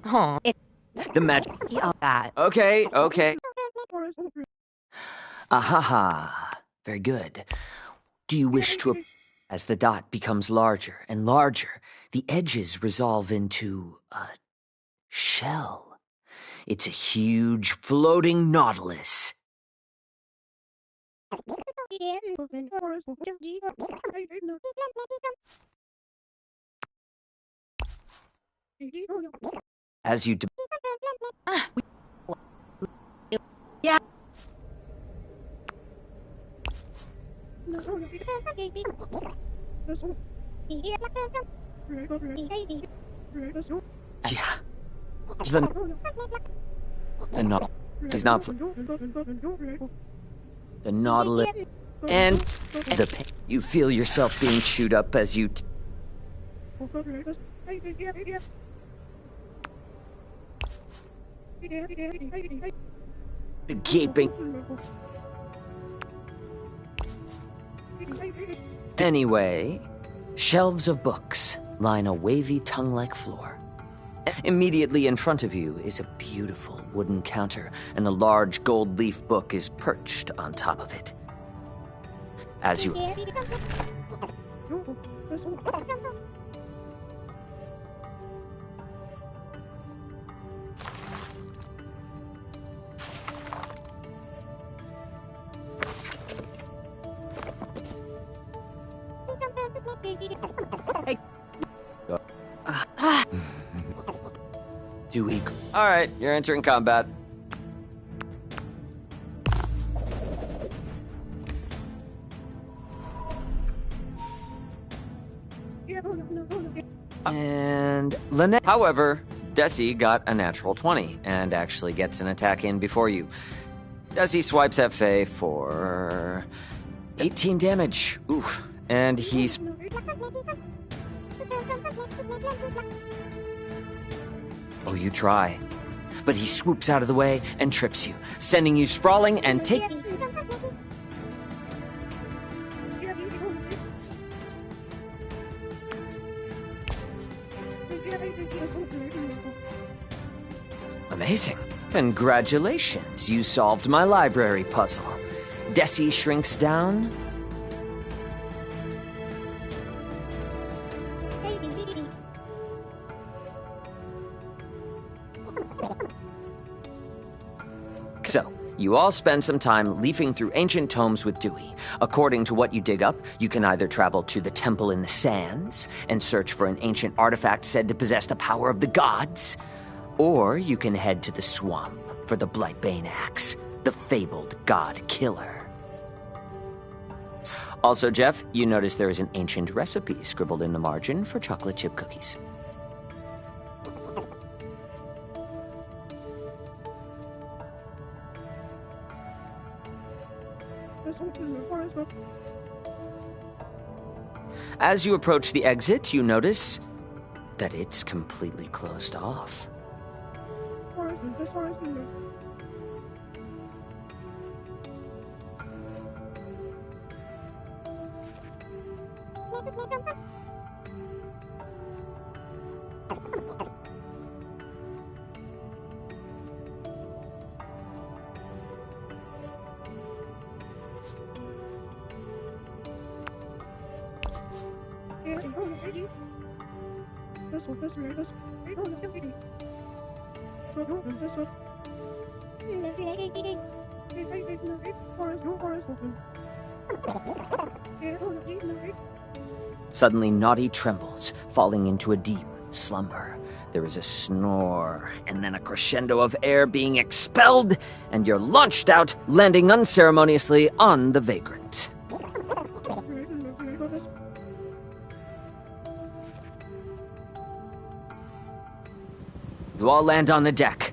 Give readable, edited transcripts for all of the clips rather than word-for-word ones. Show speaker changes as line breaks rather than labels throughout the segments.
Oh, it's the magic of that. Okay, okay. Ahaha. Very good. Do you wish to... As the dot becomes larger and larger, the edges resolve into a shell. It's a huge floating nautilus. As you... Yeah. Yeah. The knot does not... The nautilus... And you feel yourself being chewed up as you... The gaping... Anyway, shelves of books line a wavy tongue-like floor. Immediately in front of you is a beautiful wooden counter, and a large gold leaf book is perched on top of it. As you... Dewey. All right, you're entering combat. And Lynette. However, Desi got a natural 20 and actually gets an attack in before you. Desi swipes at Faye for 18 damage. Oof. And he's... Oh, you try. But he swoops out of the way and trips you, sending you sprawling and take... Amazing. Congratulations, you solved my library puzzle. Desi shrinks down... So, you all spend some time leafing through ancient tomes with Dewey. According to what you dig up, you can either travel to the Temple in the Sands and search for an ancient artifact said to possess the power of the gods, or you can head to the swamp for the Blightbane Axe, the fabled god killer. Also, Jeff, you notice there is an ancient recipe scribbled in the margin for chocolate chip cookies. As you approach the exit, you notice that it's completely closed off. Suddenly, Naughty trembles, falling into a deep slumber. There is a snore, and then a crescendo of air being expelled, and you're launched out, landing unceremoniously on the vagrant. You all land on the deck.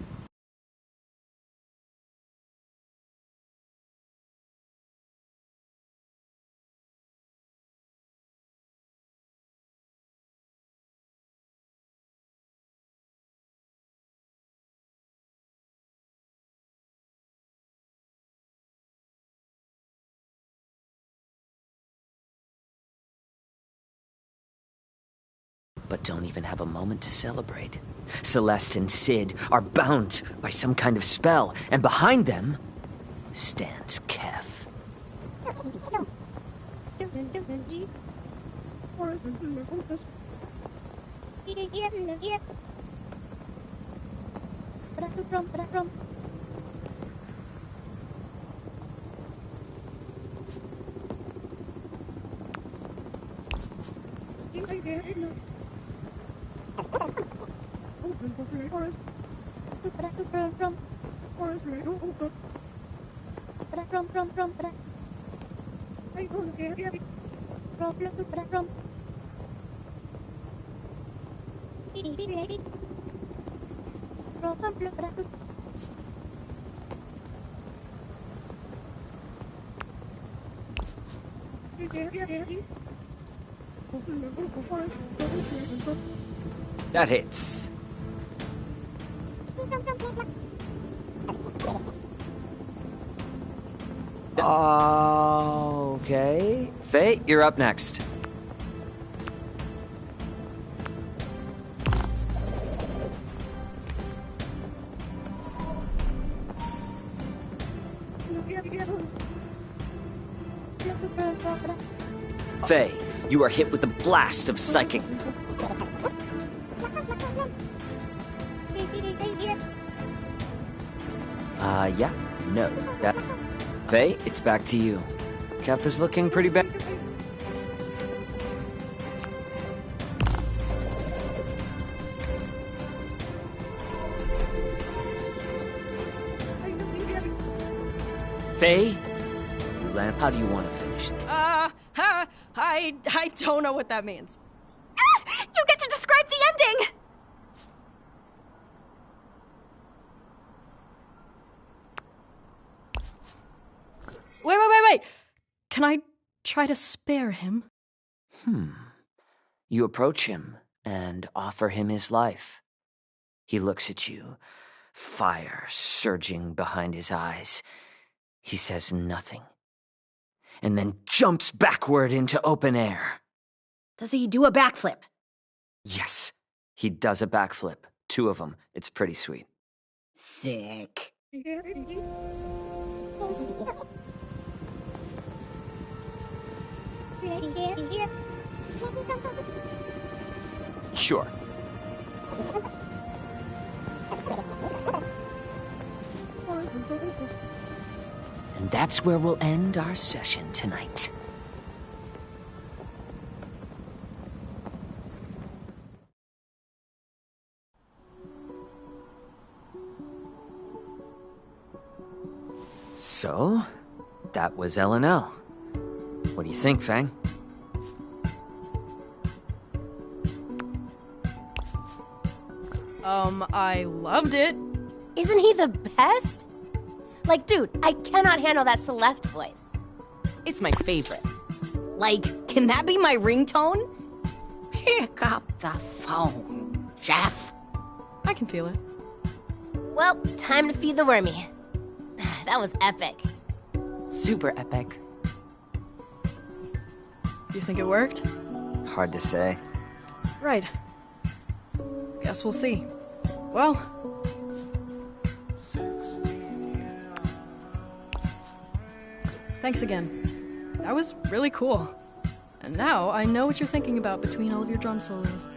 but don't even have a moment to celebrate. Celeste and Sid are bound by some kind of spell, and behind them stands Kef. That hits. Okay. Faye, you're up next. Faye, you are hit with a blast of psychic. Yeah, no. Faye, it's back to you. Kef is looking pretty bad. Faye, you land. How do you want to finish this?
I don't know what that means.
You get to describe the ending!
Wait. Can I try to spare him?
You approach him and offer him his life. He looks at you, fire surging behind his eyes. He says nothing, and then jumps backward into open air.
Does he do a backflip?
Yes, he does a backflip. 2 of them. It's pretty sweet.
Sick.
Sure. And that's where we'll end our session tonight. So, that was L&L. What do you think, Fang?
I loved it.
Isn't he the best? Like, dude, I cannot handle that Celeste voice.
It's my favorite. Like, can that be my ringtone? Pick up the phone, Jeff.
I can feel it.
Well, time to feed the wormy. That was epic.
Super epic.
Do you think it worked?
Hard to say.
Right. Guess we'll see. Well... Thanks again. That was really cool. And now I know what you're thinking about between all of your drum solos.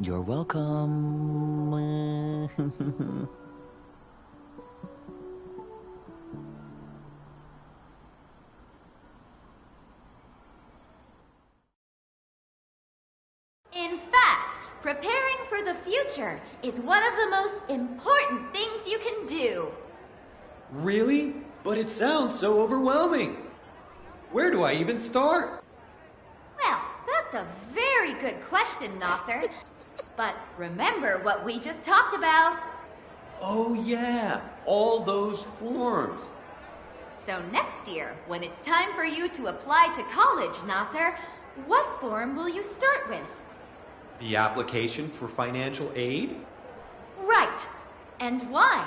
You're welcome.
In fact, preparing for the future is one of the most important things you can do.
Really? But it sounds so overwhelming. Where do I even start?
Well, that's a very good question, Nasser. But remember what we just talked about.
Oh yeah, all those forms.
So next year, when it's time for you to apply to college, Nasser, what form will you start with?
The application for financial aid?
Right. And why?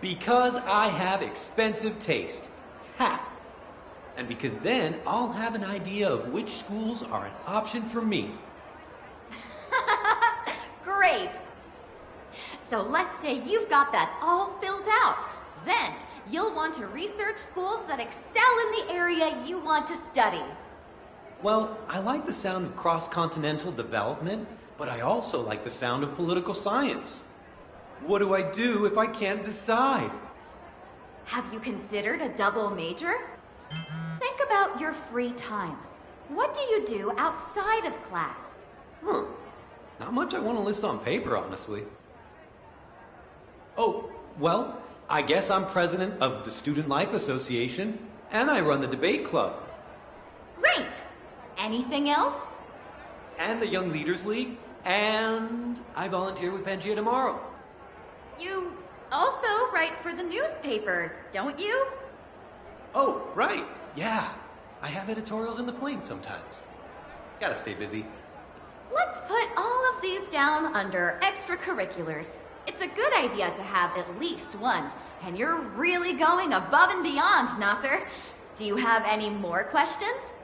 Because I have expensive taste. Ha! And because then I'll have an idea of which schools are an option for me.
Great. So let's say you've got that all filled out. Then you'll want to research schools that excel in the area you want to study.
Well, I like the sound of cross-continental development, but I also like the sound of political science. What do I do if I can't decide?
Have you considered a double major? Think about your free time. What do you do outside of class?
Not much I want to list on paper, honestly. Oh, well, I guess I'm president of the Student Life Association, and I run the debate club.
Great! Anything else?
And the Young Leaders League, and I volunteer with Pangea tomorrow.
You also write for the newspaper, don't you?
Oh, right, yeah. I have editorials in the Flame sometimes. Gotta stay busy.
Let's put all of these down under extracurriculars. It's a good idea to have at least one, and you're really going above and beyond, Nasser. Do you have any more questions?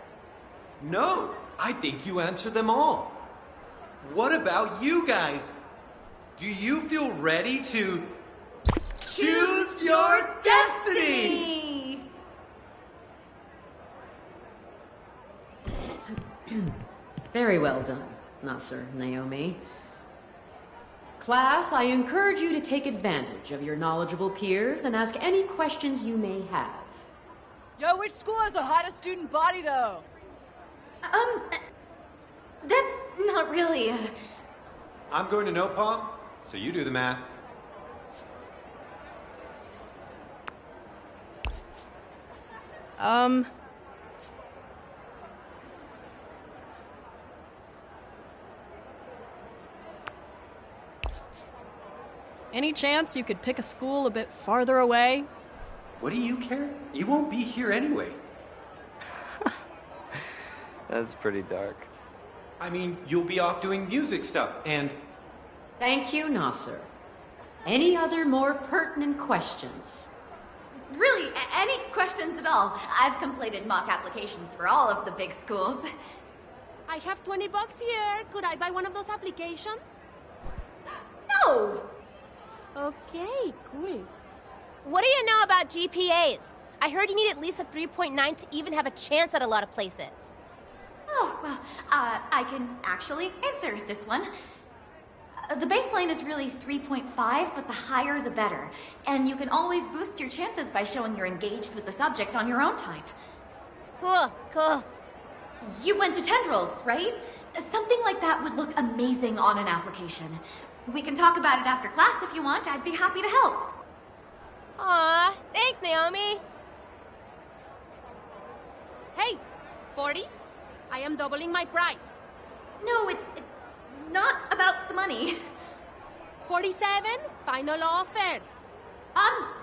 No, I think you answered them all. What about you guys? Do you feel ready to choose your destiny?
Very well done, Nasser, Naomi. Class, I encourage you to take advantage of your knowledgeable peers and ask any questions you may have.
Yo, which school has the hottest student body, though?
That's not really
I'm going to NOPOM, so you do the math.
Any chance you could pick a school a bit farther away?
What do you care? You won't be here anyway.
That's pretty dark.
I mean, you'll be off doing music stuff, and...
Thank you, Nasser. Any other more pertinent questions?
really any questions at all. I've completed mock applications for all of the big schools.
I have $20 here. Could I buy one of those applications?
No!
Okay, cool. What do you know about GPAs? I heard you need at least a 3.9 to even have a chance at a lot of places.
Oh, well, I can actually answer this one. The baseline is really 3.5, but the higher the better. And you can always boost your chances by showing you're engaged with the subject on your own time.
Cool, cool.
You went to Tendrils, right? Something like that would look amazing on an application. We can talk about it after class if you want. I'd be happy to help.
Aw, thanks, Naomi. Hey, 40? I am doubling my price.
No, it's not about the money.
47? Final offer.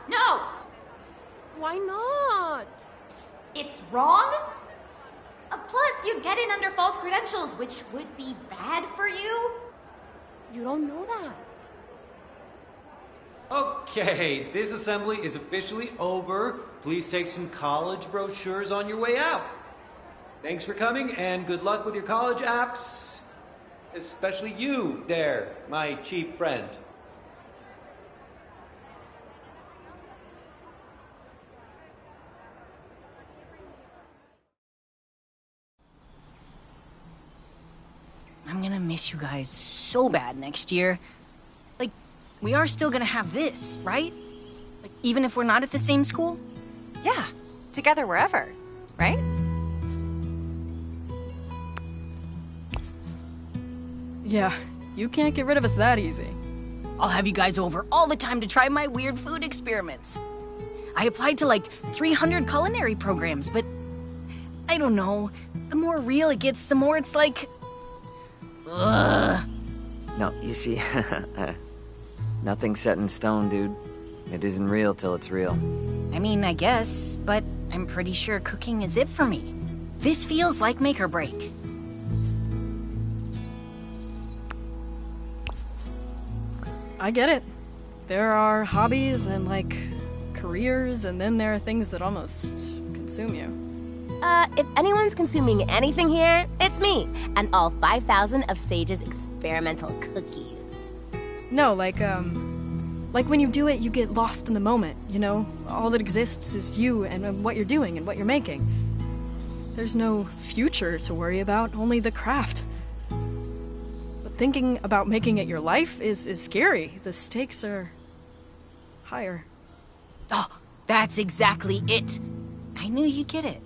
No.
Why not?
It's wrong? Plus, you'd get in under false credentials, which would be bad for you.
You don't know that.
Okay, this assembly is officially over. Please take some college brochures on your way out. Thanks for coming, and good luck with your college apps. Especially you there, my cheap friend.
miss you guys so bad next year. Like, we are still gonna have this, right? Like, even if we're not at the same school?
Yeah, together wherever, right?
Yeah, you can't get rid of us that easy.
I'll have you guys over all the time to try my weird food experiments. I applied to like 300 culinary programs, but I don't know. The more real it gets, the more it's like... Ugh.
No, you see, nothing's set in stone, dude. It isn't real till it's real.
I mean, I guess, but I'm pretty sure cooking is it for me. This feels like make or break.
I get it. There are hobbies and, like, careers, and then there are things that almost consume you.
If anyone's consuming anything here, it's me, and all 5,000 of Sage's experimental cookies.
No, like when you do it, you get lost in the moment, you know? All that exists is you and what you're doing and what you're making. There's no future to worry about, only the craft. But thinking about making it your life is scary. The stakes are higher.
Oh, that's exactly it. I knew you'd get it.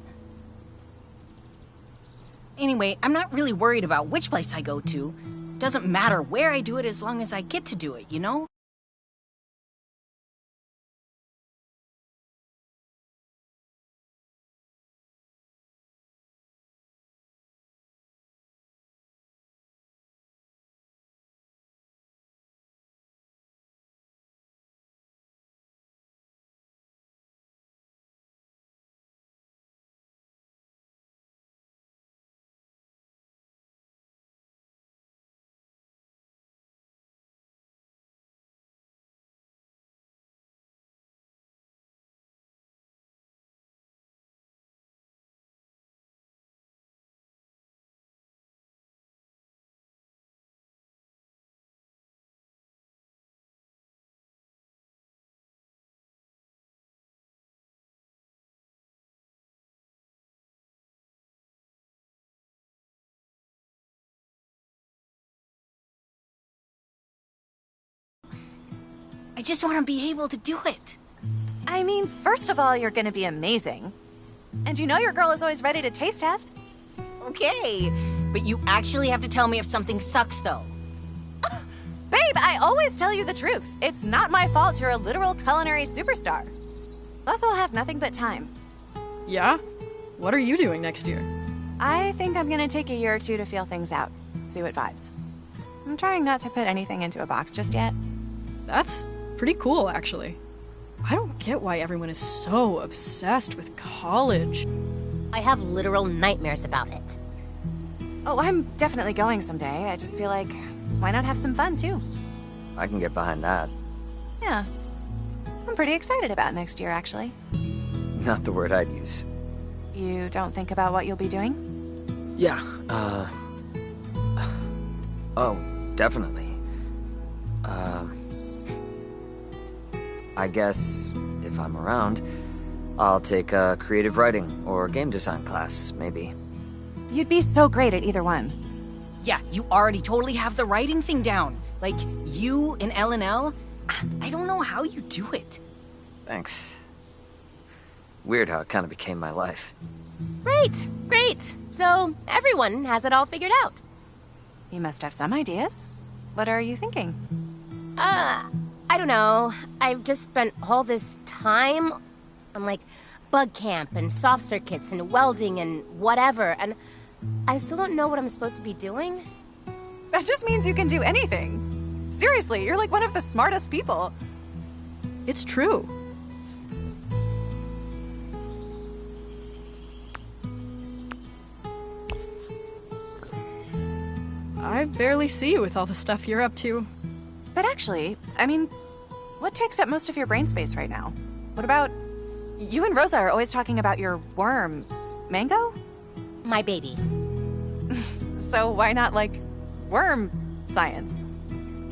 Anyway, I'm not really worried about which place I go to. Doesn't matter where I do it as long as I get to do it, you know? I just want to be able to do it.
I mean, first of all, you're gonna be amazing. And you know your girl is always ready to taste test.
Okay, but you actually have to tell me if something sucks, though.
Babe, I always tell you the truth. It's not my fault you're a literal culinary superstar. Plus, I'll have nothing but time.
Yeah? What are you doing next year?
I think I'm gonna take a year or two to feel things out, see what vibes. I'm trying not to put anything into a box just yet.
That's pretty cool, actually. I don't get why everyone is so obsessed with college.
I have literal nightmares about it.
Oh, I'm definitely going someday. I just feel like, why not have some fun, too?
I can get behind that.
Yeah. I'm pretty excited about next year, actually.
Not the word I'd use.
You don't think about what you'll be doing?
Yeah, oh, definitely. I guess, if I'm around, I'll take a creative writing or game design class, maybe.
You'd be so great at either one.
Yeah, you already totally have the writing thing down. Like, you and L&L, I don't know how you do it.
Thanks. Weird how it kind of became my life.
Great, great. So everyone has it all figured out.
You must have some ideas. What are you thinking?
I don't know. I've just spent all this time on, like, bug camp and soft circuits and welding and whatever, and I still don't know what I'm supposed to be doing.
That just means you can do anything. Seriously, you're like one of the smartest people.
It's true. I barely see you with all the stuff you're up to.
But actually, I mean, what takes up most of your brain space right now? What about... You and Rosa are always talking about your worm... Mango?
My baby.
So why not, like, worm science?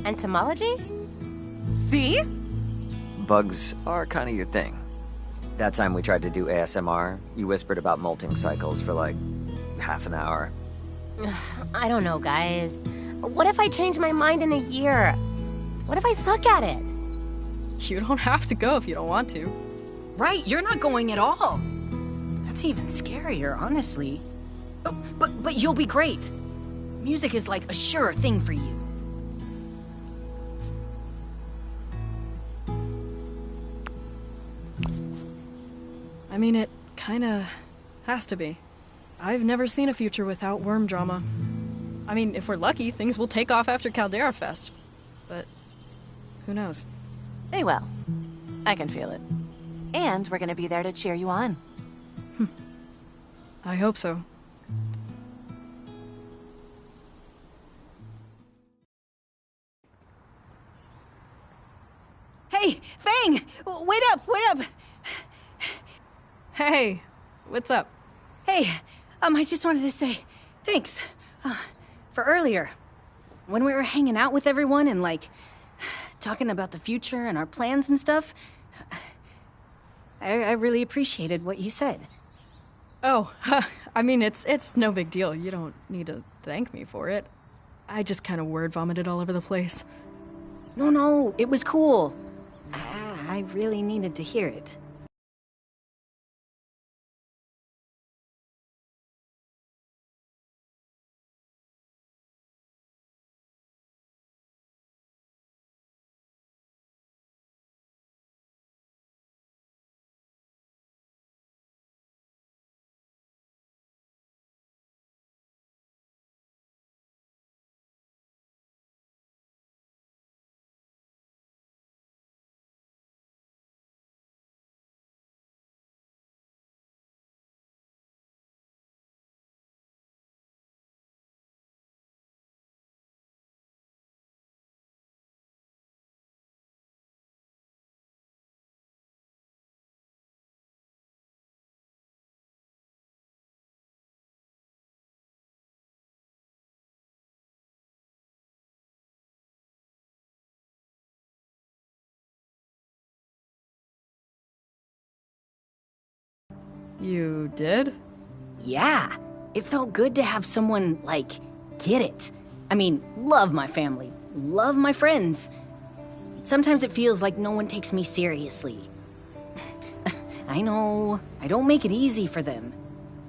Entomology?
See?
Bugs are kind of your thing. That time we tried to do ASMR, you whispered about molting cycles for like half an hour.
I don't know, guys. What if I change my mind in a year? What if I suck at it?
You don't have to go if you don't want to.
Right, you're not going at all. That's even scarier, honestly. But you'll be great. Music is like a sure thing for you.
I mean, it kinda has to be. I've never seen a future without worm drama. I mean, if we're lucky, things will take off after Caldera Fest. But who knows?
They will. I can feel it. And we're gonna be there to cheer you on.
I hope so.
Hey, Fang! Wait up, wait up!
Hey, what's up?
Hey, I just wanted to say thanks for earlier. When we were hanging out with everyone and, like, talking about the future and our plans and stuff, I really appreciated what you said.
Oh, I mean, it's no big deal. You don't need to thank me for it. I just kind of word vomited all over the place.
No, it was cool. I really needed to hear it.
You did?
Yeah, it felt good to have someone, like, get it. I mean, love my family, love my friends. Sometimes it feels like no one takes me seriously. I know, I don't make it easy for them.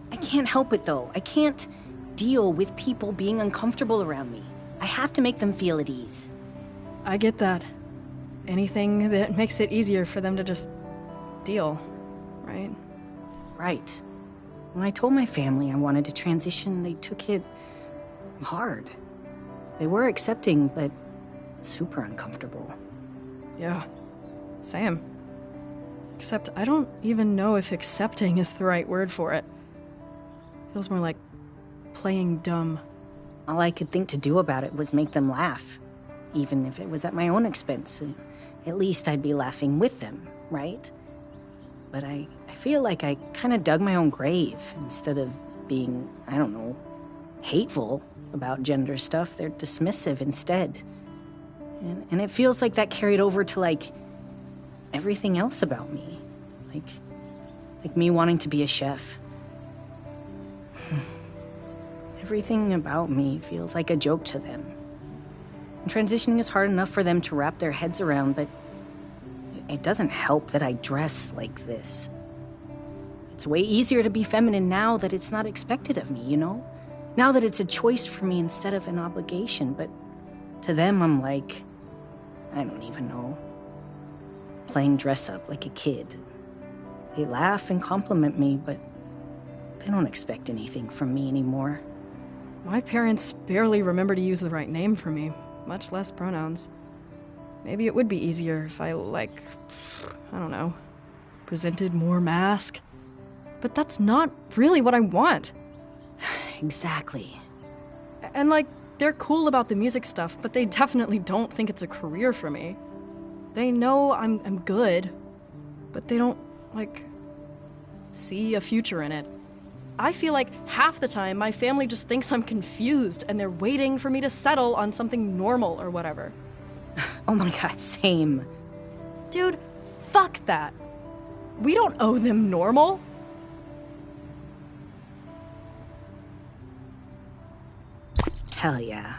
I can't help it though. I can't deal with people being uncomfortable around me. I have to make them feel at ease.
I get that. Anything that makes it easier for them to just deal, right?
Right. When I told my family I wanted to transition, they took it hard. They were accepting, but super uncomfortable.
Yeah, same. Except I don't even know if accepting is the right word for it. Feels more like playing dumb.
All I could think to do about it was make them laugh, even if it was at my own expense, and at least I'd be laughing with them, right? But I feel like I kind of dug my own grave instead of being, I don't know, hateful about gender stuff. They're dismissive instead. And it feels like that carried over to, like, everything else about me. Like me wanting to be a chef. Everything about me feels like a joke to them. And transitioning is hard enough for them to wrap their heads around, but it doesn't help that I dress like this. It's way easier to be feminine now that it's not expected of me, you know? Now that it's a choice for me instead of an obligation, but to them I'm like, I don't even know. Playing dress up like a kid. They laugh and compliment me, but they don't expect anything from me anymore.
My parents barely remember to use the right name for me, much less pronouns. Maybe it would be easier if I, like, I don't know, presented more masc. But that's not really what I want.
Exactly.
And, like, they're cool about the music stuff, but they definitely don't think it's a career for me. They know I'm good, but they don't, like, see a future in it. I feel like half the time my family just thinks I'm confused and they're waiting for me to settle on something normal or whatever.
Oh my god, same.
Dude, fuck that. We don't owe them normal.
Hell yeah.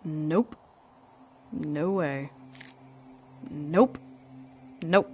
Nope. No way. Nope. Nope.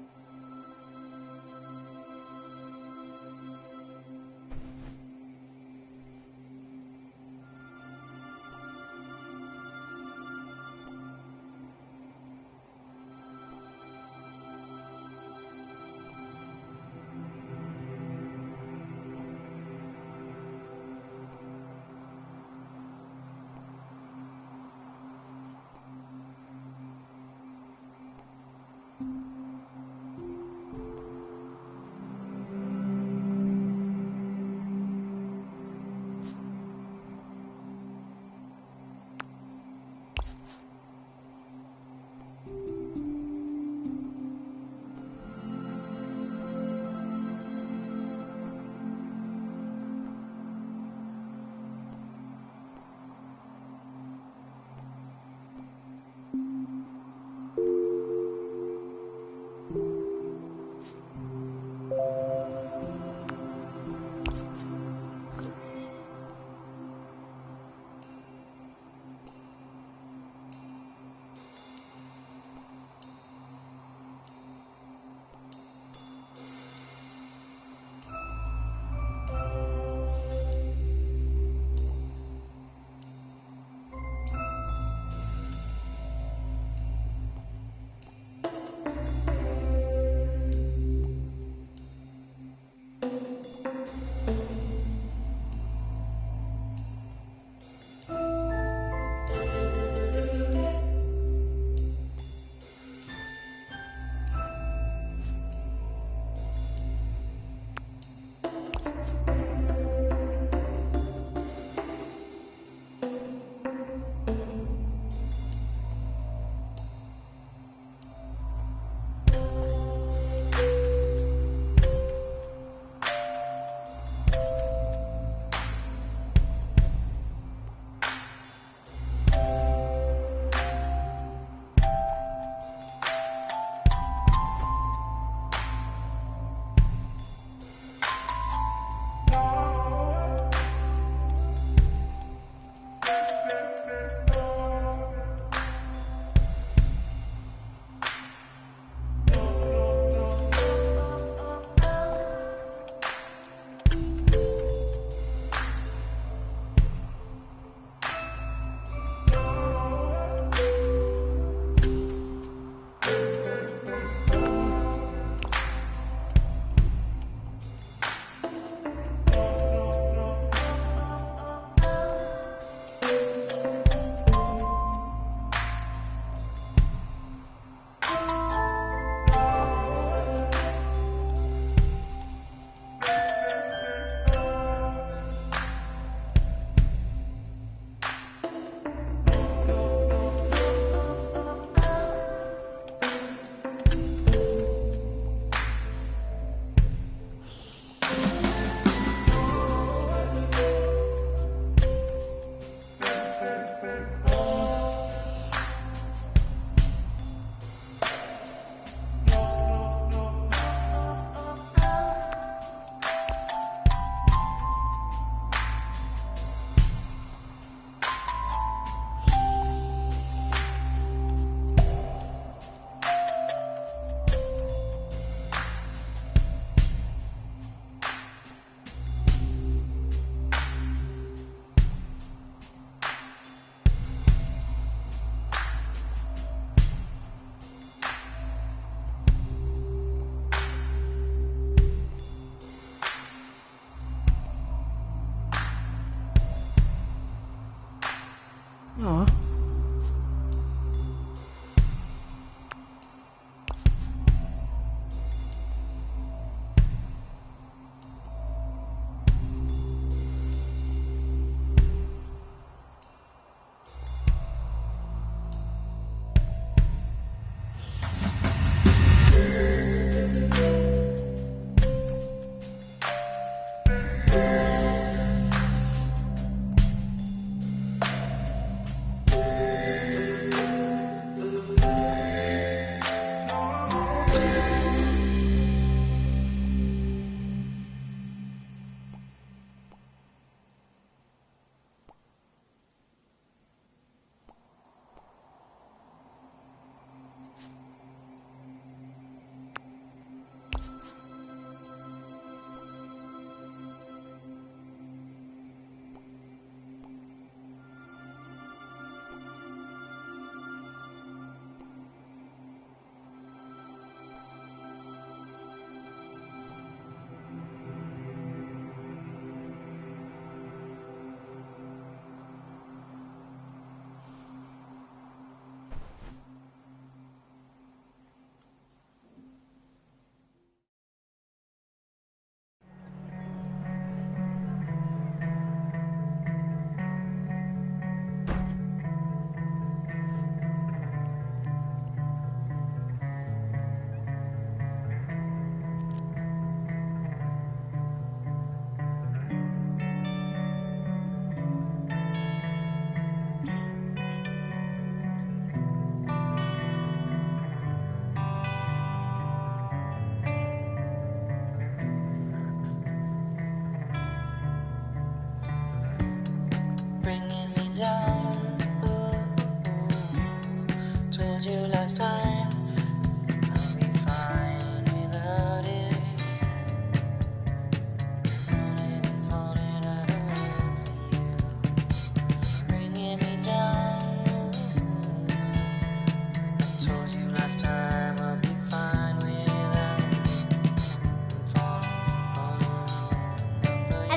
And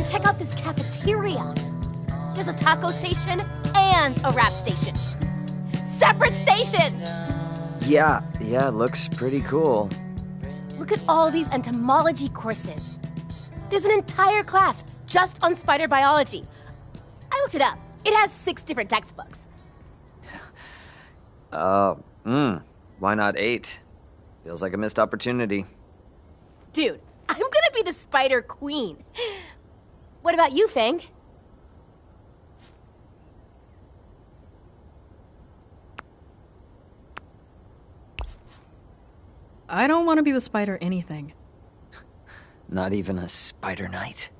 check out this cafeteria. There's a taco station and a rap station. Separate stations!
Yeah, looks pretty cool.
Look at all these entomology courses. There's an entire class just on spider biology. I looked it up. It has 6 different textbooks.
Why not 8? Feels like a missed opportunity.
Dude, I'm gonna be the spider queen. What about you, Fang?
I don't want to be the spider anything.
Not even a spider knight?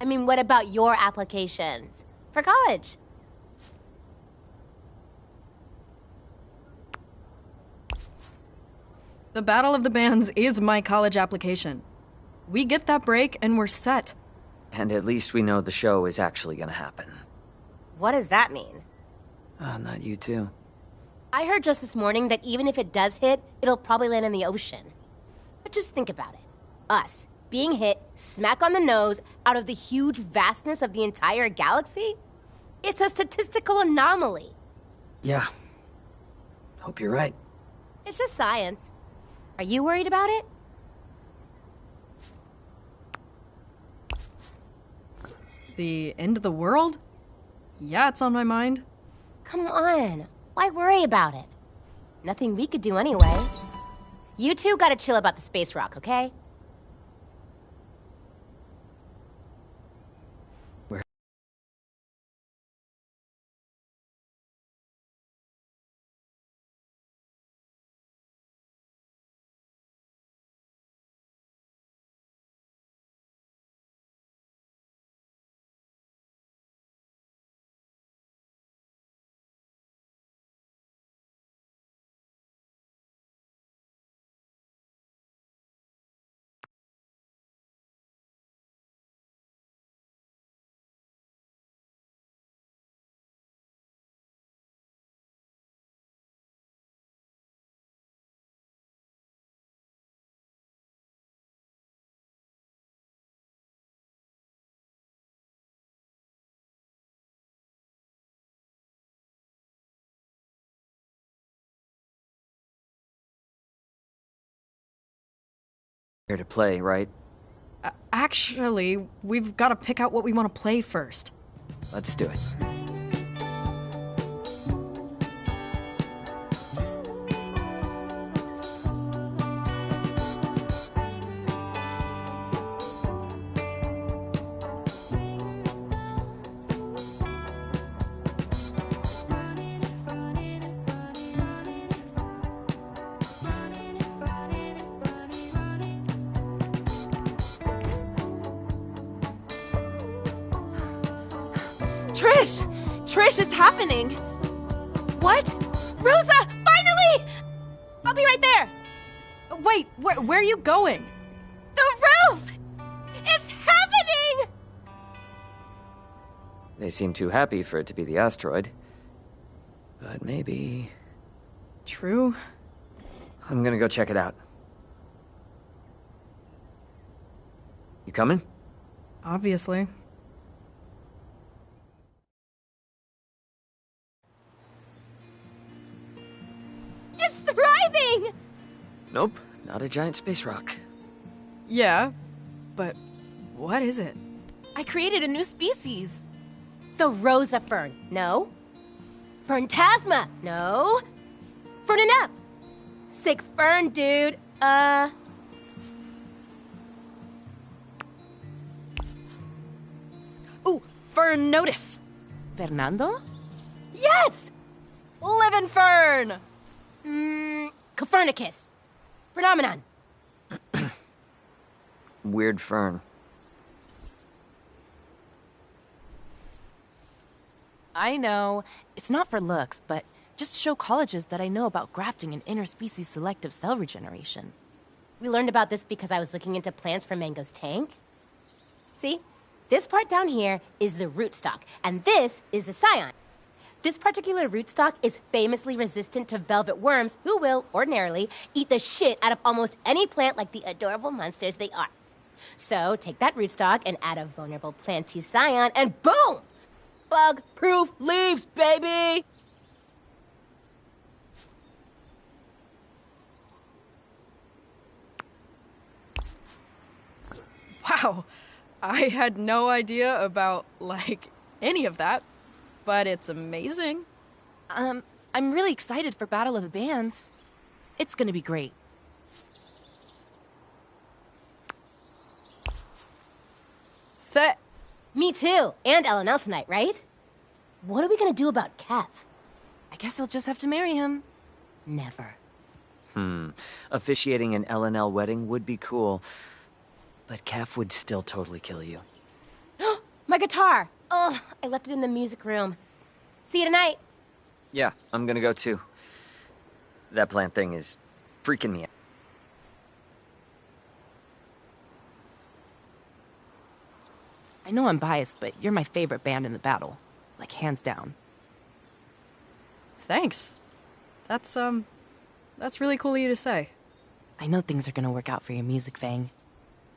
I mean, what about your applications? For college?
The Battle of the Bands is my college application. We get that break and we're set.
And at least we know the show is actually gonna happen.
What does that mean?
Not you too.
I heard just this morning that even if it does hit, it'll probably land in the ocean. But just think about it. Us, being hit smack on the nose out of the huge vastness of the entire galaxy? It's a statistical anomaly.
Yeah. Hope you're right.
It's just science. Are you worried about it?
The end of the world? Yeah, it's on my mind.
Come on. Why worry about it? Nothing we could do anyway. You two gotta chill about the space rock, okay?
Here to play, right?
Actually, we've got to pick out what we want to play first.
Let's do it.
Trish, it's happening!
What? Rosa, finally! I'll be right there.
Wait, where are you going?
The roof! It's happening!
They seem too happy for it to be the asteroid. But maybe...
True.
I'm gonna go check it out. You coming?
Obviously.
It's thriving!
Nope, not a giant space rock.
Yeah, but what is it?
I created a new species.
The Rosa fern, no. Ferntasma, no. Fernanep. Sick fern, dude.
Ooh, Fern Notice.
Fernando?
Yes!
Livin' Fern!
Copernicus. Phenomenon.
Weird fern.
I know. It's not for looks, but just to show colleges that I know about grafting and interspecies selective cell regeneration.
We learned about this because I was looking into plants for Mango's tank. See? This part down here is the rootstock, and this is the scion. This particular rootstock is famously resistant to velvet worms, who will, ordinarily, eat the shit out of almost any plant like the adorable monsters they are. So, take that rootstock and add a vulnerable planty scion, and boom! Bug-proof leaves, baby!
Wow, I had no idea about, any of that, but it's amazing.
I'm really excited for Battle of the Bands. It's gonna be great.
Me too, and LNL tonight, right? What are we gonna do about Kev?
I guess I'll just have to marry him.
Never.
Officiating an LNL wedding would be cool, but Kef would still totally kill you.
My guitar! Oh, I left it in the music room. See you tonight.
Yeah, I'm gonna go too. That plant thing is freaking me out.
I know I'm biased, but you're my favorite band in the battle. Like, hands down.
Thanks. That's really cool of you to say.
I know things are gonna work out for your music, Fang.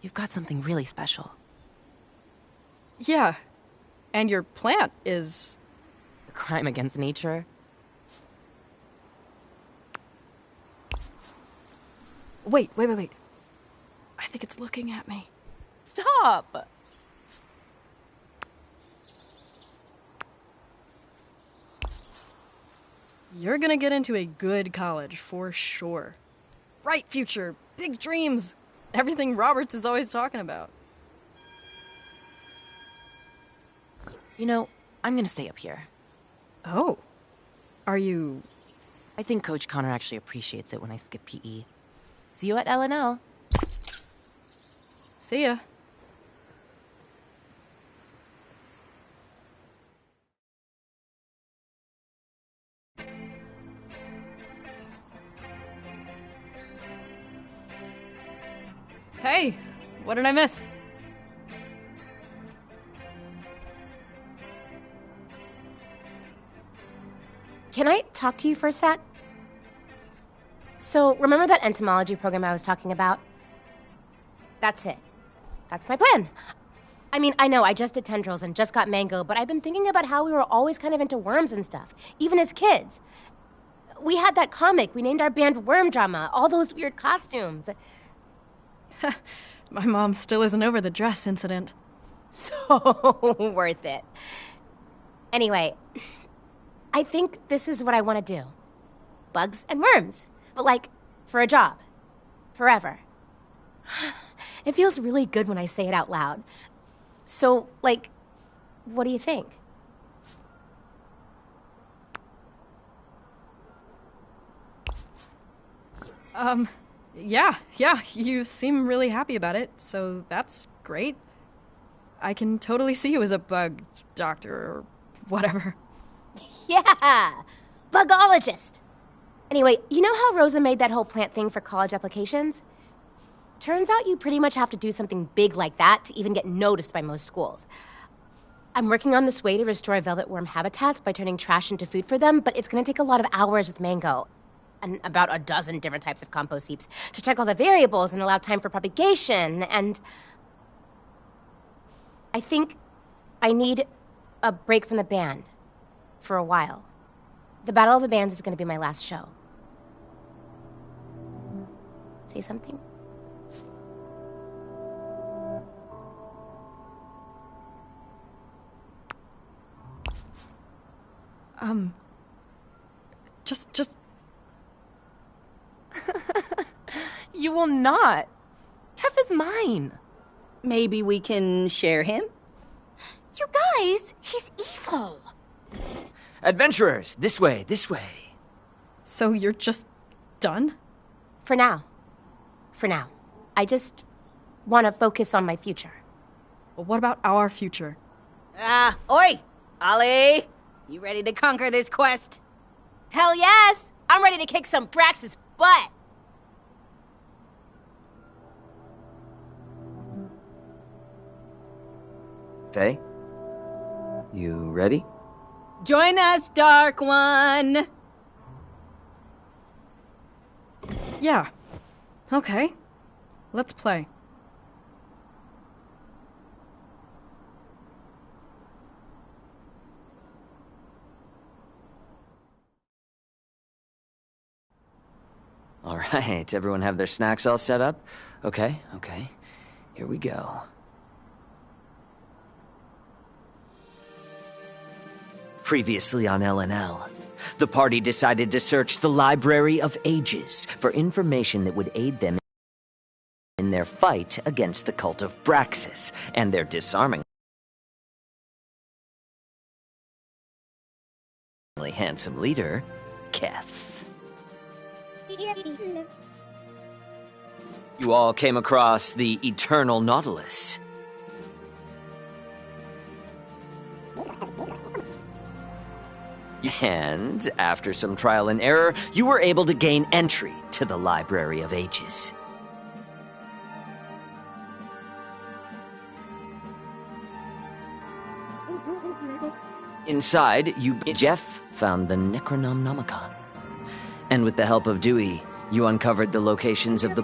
You've got something really special.
Yeah, and your plant is...
A crime against nature.
Wait. I think it's looking at me.
Stop!
You're gonna get into a good college, for sure. Bright future, big dreams, everything Roberts is always talking about.
You know, I'm gonna stay up here.
Oh. Are you...
I think Coach Connor actually appreciates it when I skip PE. See you at LNL.
See ya. Hey, what did I miss?
Can I talk to you for a sec? So, remember that entomology program I was talking about? That's it. That's my plan. I mean, I know I just did tendrils and just got mango, but I've been thinking about how we were always kind of into worms and stuff, even as kids. We had that comic, we named our band Worm Drama, all those weird costumes.
My mom still isn't over the dress incident.
So worth it. Anyway, I think this is what I want to do. Bugs and worms. But for a job. Forever. It feels really good when I say it out loud. So, what do you think?
Yeah, you seem really happy about it, so that's great. I can totally see you as a bug doctor or whatever.
Yeah! Bugologist! Anyway, you know how Rosa made that whole plant thing for college applications? Turns out you pretty much have to do something big like that to even get noticed by most schools. I'm working on this way to restore velvet worm habitats by turning trash into food for them, but it's gonna take a lot of hours with Mango. And about a dozen different types of compost heaps to check all the variables and allow time for propagation, and... I think I need a break from the band. For a while. The Battle of the Bands is gonna be my last show. Say something?
Just...
You will not. Kef is mine.
Maybe we can share him?
You guys, he's evil.
Adventurers, this way.
So you're just done?
For now. I just want to focus on my future.
Well, what about our future?
Oi! Ollie!
You ready to conquer this quest?
Hell yes! I'm ready to kick some Brax's butt!
Faye? You ready?
Join us, Dark One!
Yeah. Okay. Let's play.
All right, everyone have their snacks all set up? Okay. Here we go. Previously on LNL, the party decided to search the Library of Ages for information that would aid them in their fight against the cult of Braxis and their disarmingly handsome leader, Keth. You all came across the Eternal Nautilus. And after some trial and error, you were able to gain entry to the Library of Ages. Inside, Jeff found the Necronomicon. And with the help of Dewey, you uncovered the locations of the...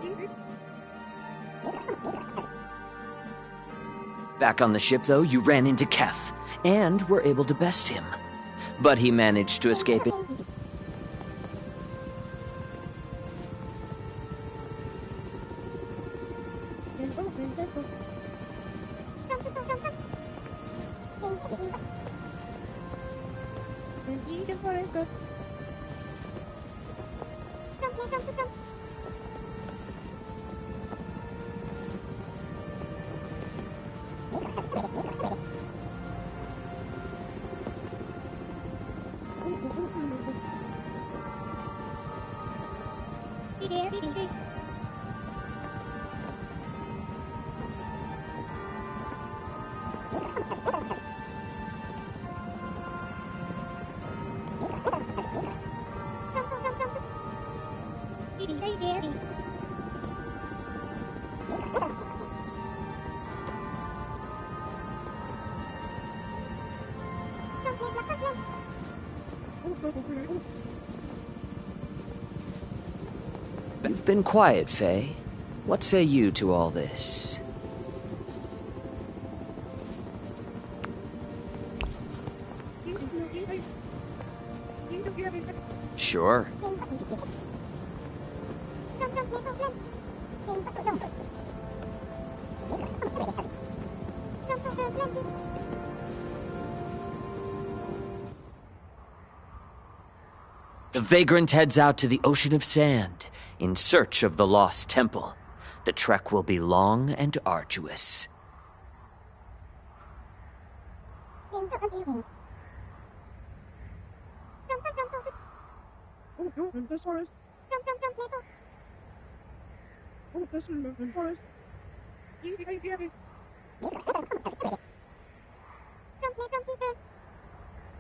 Back on the ship, though, you ran into Kef, and were able to best him. But he managed to escape it. You've been quiet, Faye. What say you to all this? Sure. The Vagrant heads out to the Ocean of Sand in search of the Lost Temple. The trek will be long and arduous.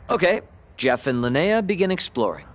Okay, Jeff and Linnea begin exploring.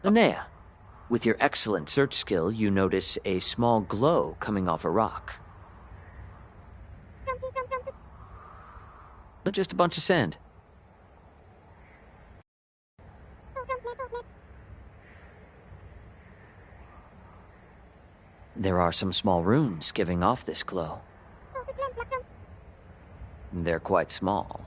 Linnea, with your excellent search skill, you notice a small glow coming off a rock. But just a bunch of sand. There are some small runes giving off this glow. They're quite small.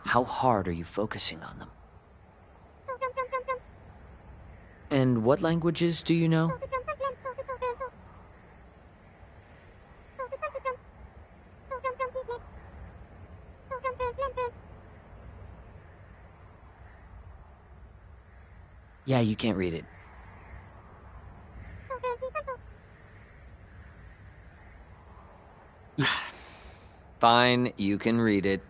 How hard are you focusing on them? And what languages do you know? Yeah, you can't read it. Fine, you can read it.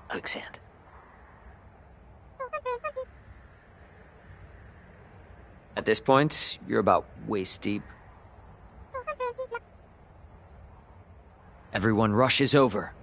Quicksand. At this point, you're about waist deep. Everyone rushes over.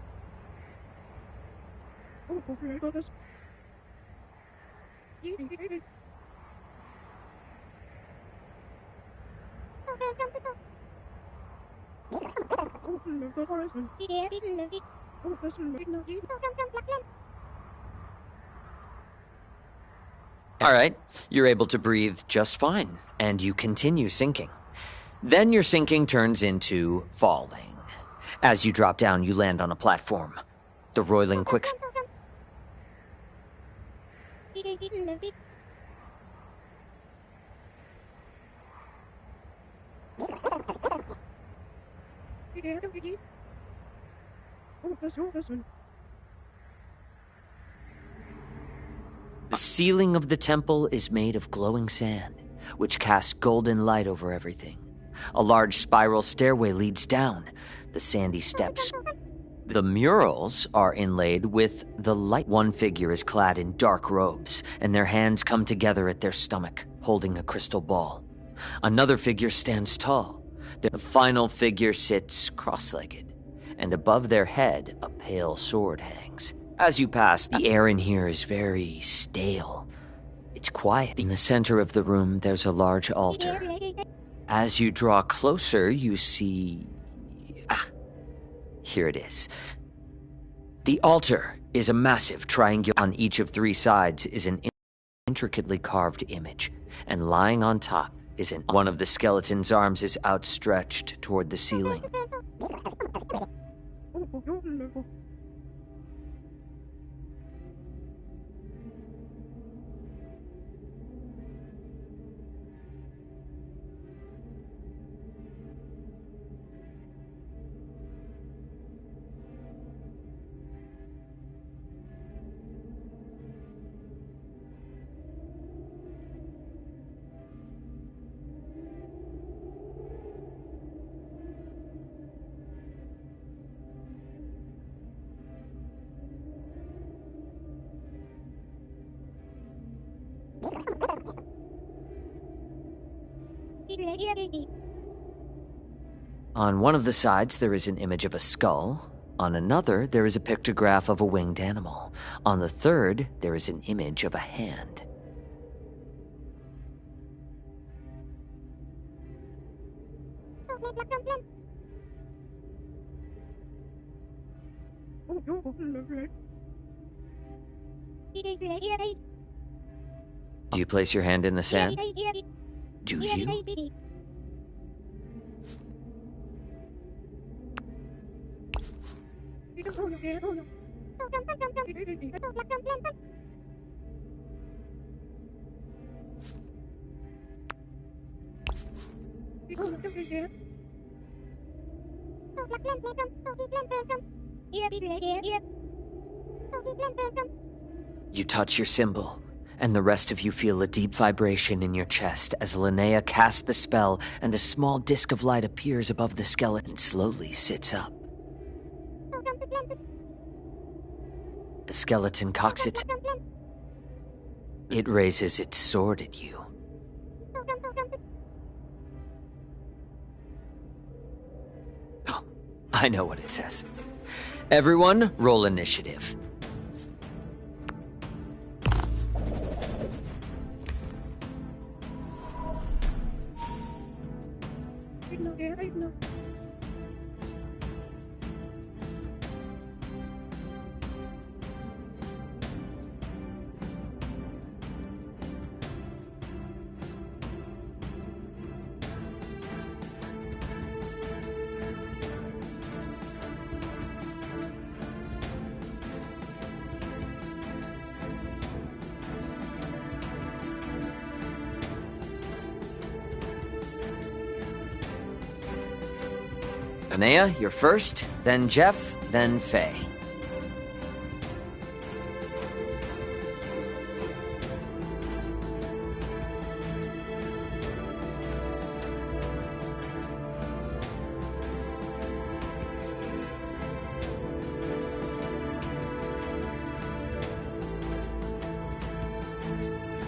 All right, you're able to breathe just fine, and you continue sinking. Then your sinking turns into falling. As you drop down, you land on a platform. The roiling quicksand. The ceiling of the temple is made of glowing sand, which casts golden light over everything. A large spiral stairway leads down. The sandy steps. The murals are inlaid with the light. One figure is clad in dark robes, and their hands come together at their stomach, holding a crystal ball. Another figure stands tall. The final figure sits cross-legged, and above their head, a pale sword hangs. As you pass, the air in here is very stale. It's quiet. In the center of the room, there's a large altar. As you draw closer, you see... here it is. The altar is a massive triangle. On each of three sides is an intricately carved image, and lying on top is one of the skeleton's arms is outstretched toward the ceiling. On one of the sides, there is an image of a skull. On another, there is a pictograph of a winged animal. On the third, there is an image of a hand. Do you place your hand in the sand? Do you? You touch your symbol, and the rest of you feel a deep vibration in your chest as Linnea casts the spell and a small disc of light appears above the skeleton and slowly sits up. The skeleton cocks its... It raises its sword at you. Oh, I know what it says. Everyone, roll initiative. Linnea, you're first, then Jeff, then Faye.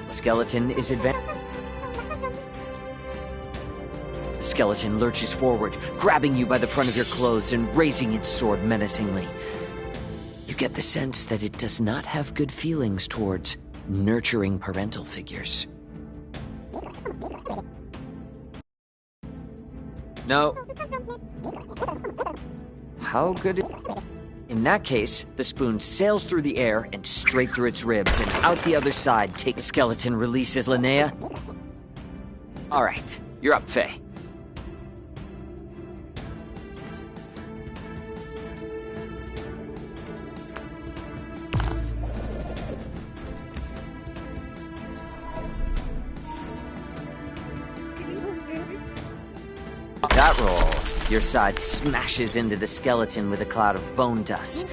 Skeleton is advancing. The skeleton lurches forward, grabbing you by the front of your clothes and raising its sword menacingly. You get the sense that it does not have good feelings towards nurturing parental figures. No. How good? In that case, the spoon sails through the air and straight through its ribs and out the other side. The skeleton releases Linnea. All right, you're up, Faye. That roll, your side smashes into the skeleton with a cloud of bone dust.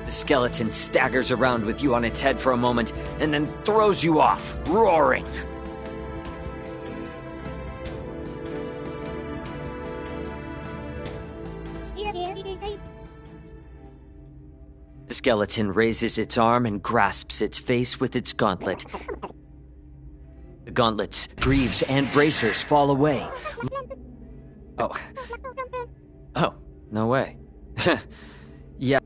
The skeleton staggers around with you on its head for a moment, and then throws you off, roaring. The skeleton raises its arm and grasps its face with its gauntlet. The gauntlet's greaves and bracers fall away. Oh. Oh, no way. Yeah.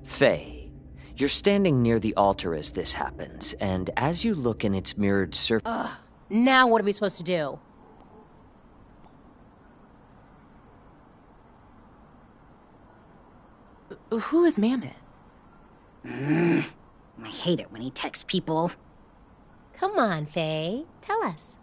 Faye, you're standing near the altar as this happens, and as you look in its mirrored surface...
Now what are we supposed to do?
Who is Mammoth?
I hate it when he texts people.
Come on, Faye. Tell us.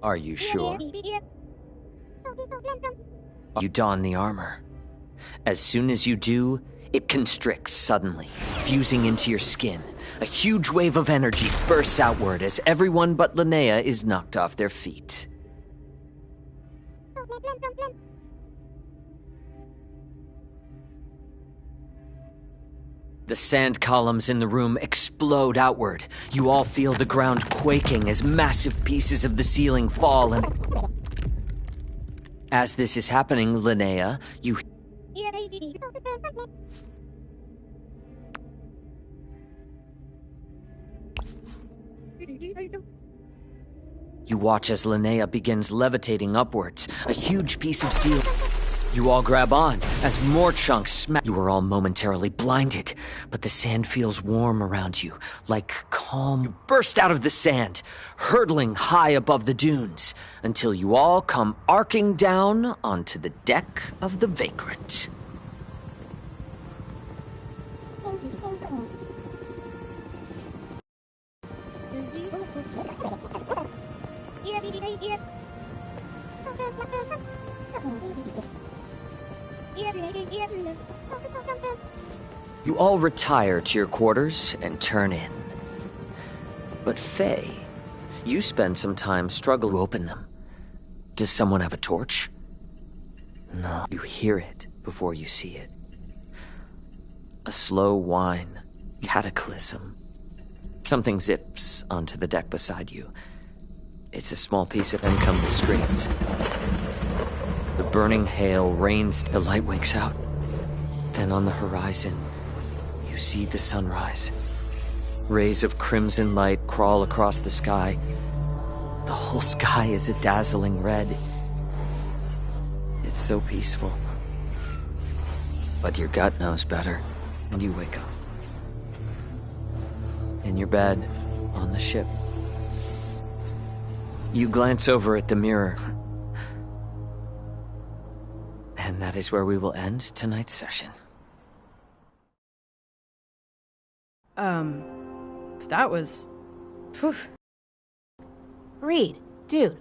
Are you sure? You don the armor. As soon as you do, it constricts suddenly, fusing into your skin. A huge wave of energy bursts outward as everyone but Linnea is knocked off their feet. The sand columns in the room explode outward. You all feel the ground quaking as massive pieces of the ceiling fall and... As this is happening, Linnea, you... You watch as Linnea begins levitating upwards, a huge piece of ceiling. You all grab on as more chunks smack. You are all momentarily blinded, but the sand feels warm around you, like calm. You burst out of the sand, hurtling high above the dunes, until you all come arcing down onto the deck of the Vagrant. You all retire to your quarters and turn in. But Faye, you spend some time struggling to open them. Does someone have a torch? No. You hear it before you see it. A slow whine, cataclysm. Something zips onto the deck beside you. It's a small piece of... Then come the screams. The burning hail rains, the light winks out. Then on the horizon, you see the sunrise. Rays of crimson light crawl across the sky. The whole sky is a dazzling red. It's so peaceful. But your gut knows better, and you wake up. In your bed, on the ship. You glance over at the mirror. And that is where we will end tonight's session.
That was... Whew.
Reed, dude.